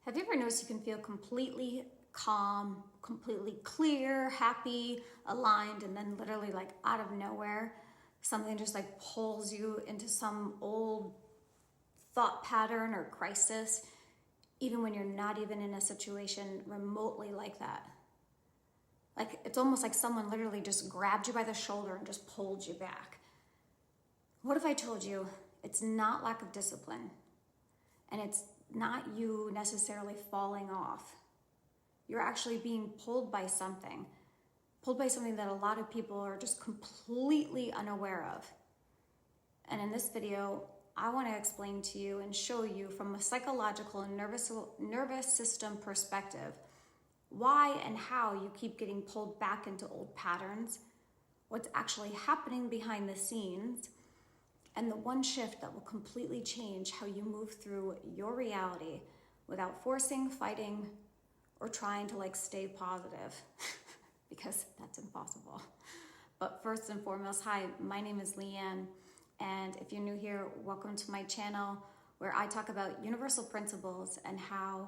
Have you ever noticed you can feel completely calm, completely clear, happy, aligned, and then literally like out of nowhere, something just like pulls you into some old thought pattern or crisis, even when you're not even in a situation remotely like that? Like it's almost like someone literally just grabbed you by the shoulder and just pulled you back. What if I told you it's not lack of discipline and it's not you necessarily falling off? You're actually being pulled by something that a lot of people are just completely unaware of. And in this video, I want to explain to you and show you from a psychological and nervous system perspective why and how you keep getting pulled back into old patterns, what's actually happening behind the scenes, and the one shift that will completely change how you move through your reality without forcing, fighting, or trying to like stay positive because that's impossible. But first and foremost, hi, my name is Leanne. And if you're new here, welcome to my channel where I talk about universal principles and how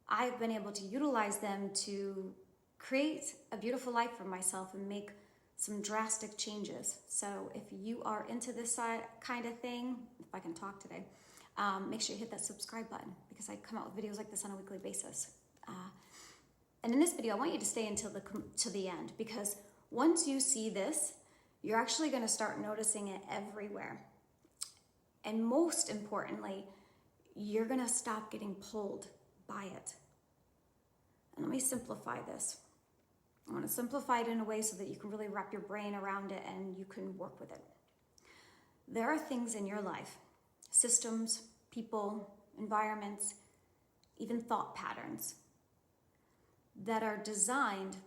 I've been able to utilize them to create a beautiful life for myself and make some drastic changes. So if you are into this kind of thing, if I can talk today, make sure you hit that subscribe button because I come out with videos like this on a weekly basis. And in this video, I want you to stay until to the end because once you see this, you're actually going to start noticing it everywhere. And most importantly, you're going to stop getting pulled by it. And let me simplify this. I want to simplify it in a way so that you can really wrap your brain around it and you can work with it. There are things in your life, systems, people, environments, even thought patterns that are designed,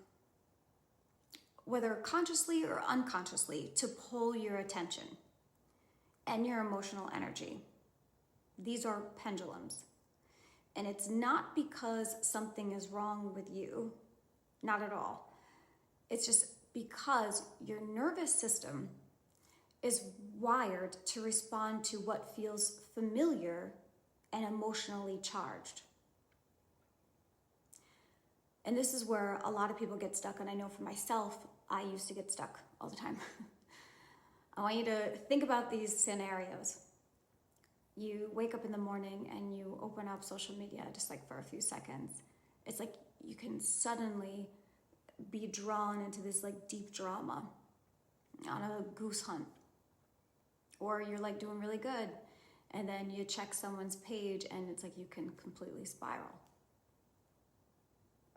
whether consciously or unconsciously, to pull your attention and your emotional energy. These are pendulums. And it's not because something is wrong with you, not at all. It's just because your nervous system is wired to respond to what feels familiar and emotionally charged. And this is where a lot of people get stuck, and I know for myself, I used to get stuck all the time. I want you to think about these scenarios. You wake up in the morning and you open up social media just like for a few seconds. It's like you can suddenly be drawn into this like deep drama on a goose hunt. Or you're like doing really good and then you check someone's page and it's like you can completely spiral.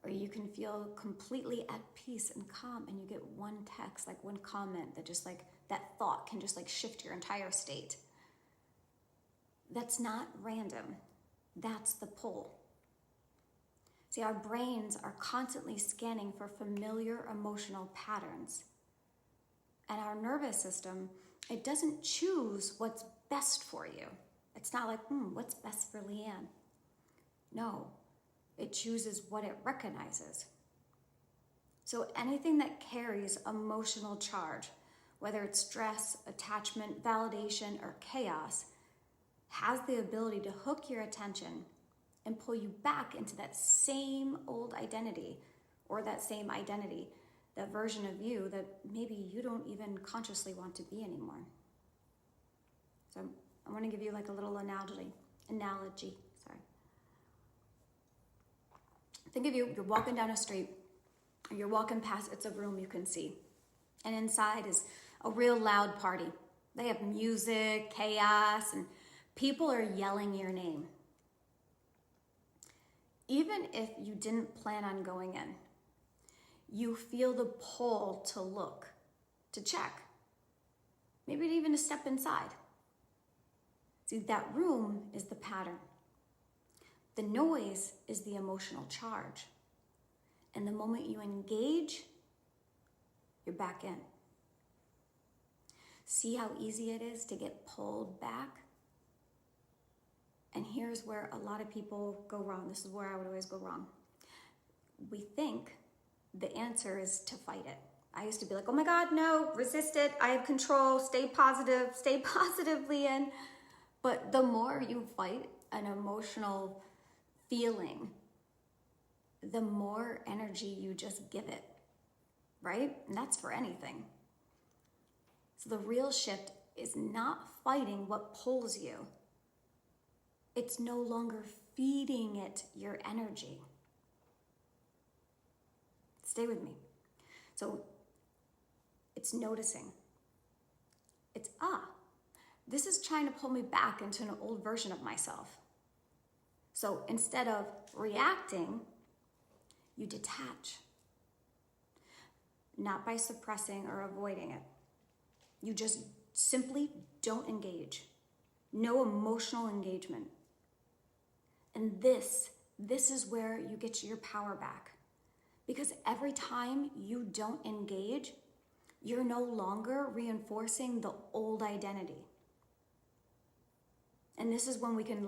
Or you can feel completely at peace and calm and you get one text, like one comment that just like, that thought can just like shift your entire state. That's not random. That's the pull. See, our brains are constantly scanning for familiar emotional patterns. And our nervous system, it doesn't choose what's best for you. It's not like, what's best for Leanne? No, it chooses what it recognizes. So anything that carries emotional charge, whether it's stress, attachment, validation, or chaos, has the ability to hook your attention and pull you back into that same old identity or that same identity, that version of you that maybe you don't even consciously want to be anymore. So I want to give you like a little analogy. Think of you're walking down a street, or you're walking past, it's a room you can see. And inside is a real loud party. They have music, chaos, and people are yelling your name. Even if you didn't plan on going in, you feel the pull to look, to check, maybe even to step inside. See, that room is the pattern. The noise is the emotional charge. And the moment you engage, you're back in. See how easy it is to get pulled back? And here's where a lot of people go wrong. This is where I would always go wrong. We think the answer is to fight it. I used to be like, oh my God, no, resist it. I have control. Stay positive, Leanne. But the more you fight an emotional feeling, the more energy you just give it, right? And that's for anything. So the real shift is not fighting what pulls you. It's no longer feeding it your energy. Stay with me. So it's noticing. It's, this is trying to pull me back into an old version of myself. So instead of reacting, you detach. Not by suppressing or avoiding it. You just simply don't engage. No emotional engagement. And this is where you get your power back. Because every time you don't engage, you're no longer reinforcing the old identity. And this is when we can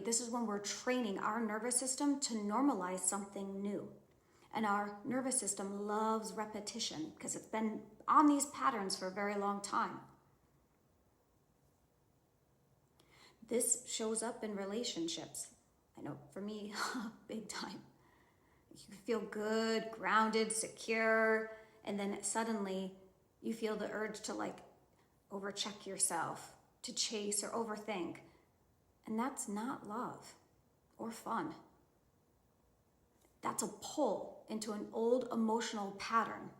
this is when we're training our nervous system to normalize something new. And our nervous system loves repetition because it's been on these patterns for a very long time. This shows up in relationships. I know for me, big time. You feel good, grounded, secure, and then suddenly you feel the urge to overcheck yourself, to chase or overthink. And that's not love or fun. That's a pull into an old emotional pattern.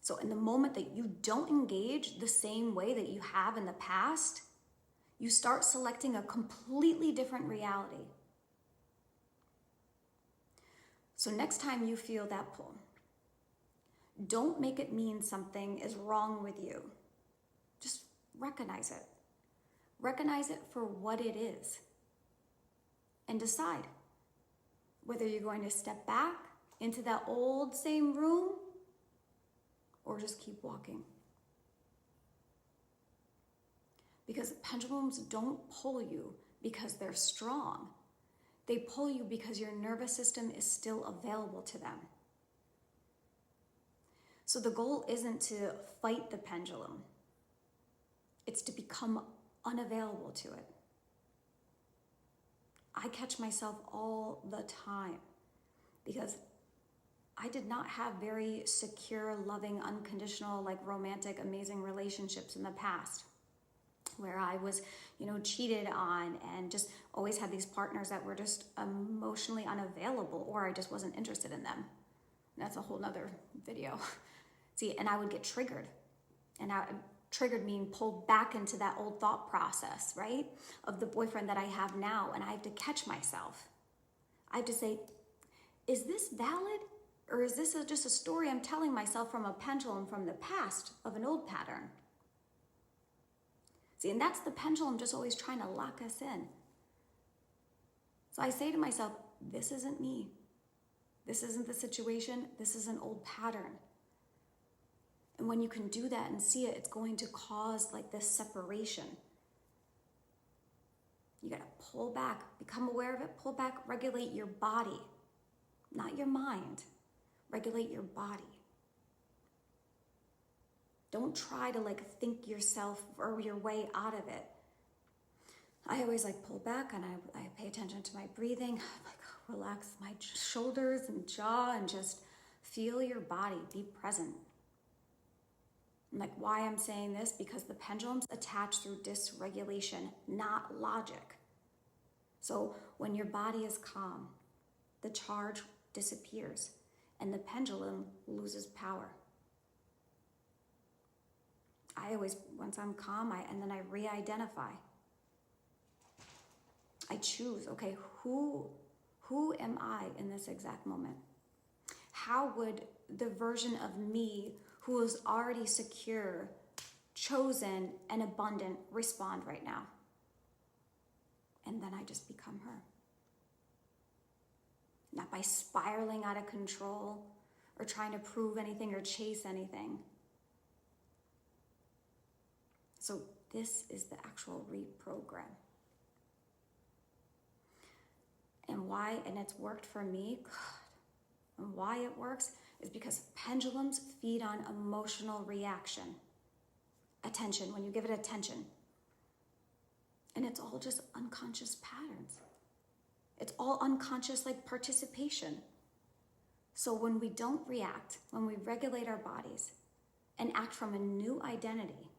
So in the moment that you don't engage the same way that you have in the past, you start selecting a completely different reality. So next time you feel that pull, don't make it mean something is wrong with you. Just recognize it. Recognize it for what it is. And decide whether you're going to step back into that old same room or just keep walking. Because pendulums don't pull you because they're strong. They pull you because your nervous system is still available to them. So the goal isn't to fight the pendulum. It's to become unavailable to it. I catch myself all the time because I did not have very secure, loving, unconditional, romantic, amazing relationships in the past where I was, cheated on and just always had these partners that were just emotionally unavailable, or I just wasn't interested in them. That's a whole nother video. See, and I would get triggered. And triggered mean pulled back into that old thought process, right? Of the boyfriend that I have now. And I have to catch myself. I have to say, is this valid? Or is this just a story I'm telling myself from a pendulum from the past of an old pattern? See, and that's the pendulum just always trying to lock us in. So I say to myself, this isn't me. This isn't the situation. This is an old pattern. And when you can do that and see it, it's going to cause this separation. You got to pull back, become aware of it, pull back, regulate your body, not your mind. Regulate your body. Don't try to think yourself or your way out of it. I always pull back and I pay attention to my breathing. Relax my shoulders and jaw and just feel your body. Be present. Why I'm saying this, because the pendulums attach through dysregulation, not logic. So when your body is calm, the charge disappears and the pendulum loses power. Once I'm calm, then I re-identify. I choose, okay, who am I in this exact moment? How would the version of me who is already secure, chosen, and abundant respond right now? And then I just become her. Not by spiraling out of control or trying to prove anything or chase anything. So this is the actual reprogram. And why, and it's worked for me, God, and why it works is because pendulums feed on emotional reaction. Attention, when you give it attention. And it's all just unconscious patterns. It's all unconscious, like participation. So when we don't react, when we regulate our bodies and act from a new identity,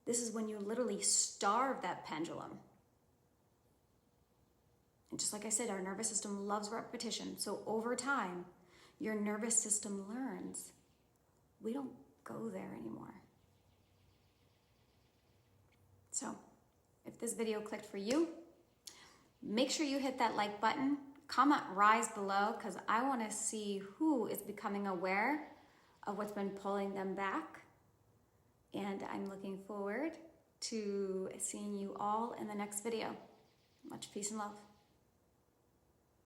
this is when you literally starve that pendulum. And just like I said, our nervous system loves repetition. So over time, your nervous system learns we don't go there anymore. So if this video clicked for you, make sure you hit that like button, comment rise below, because I want to see who is becoming aware of what's been pulling them back. And I'm looking forward to seeing you all in the next video. Much peace and love.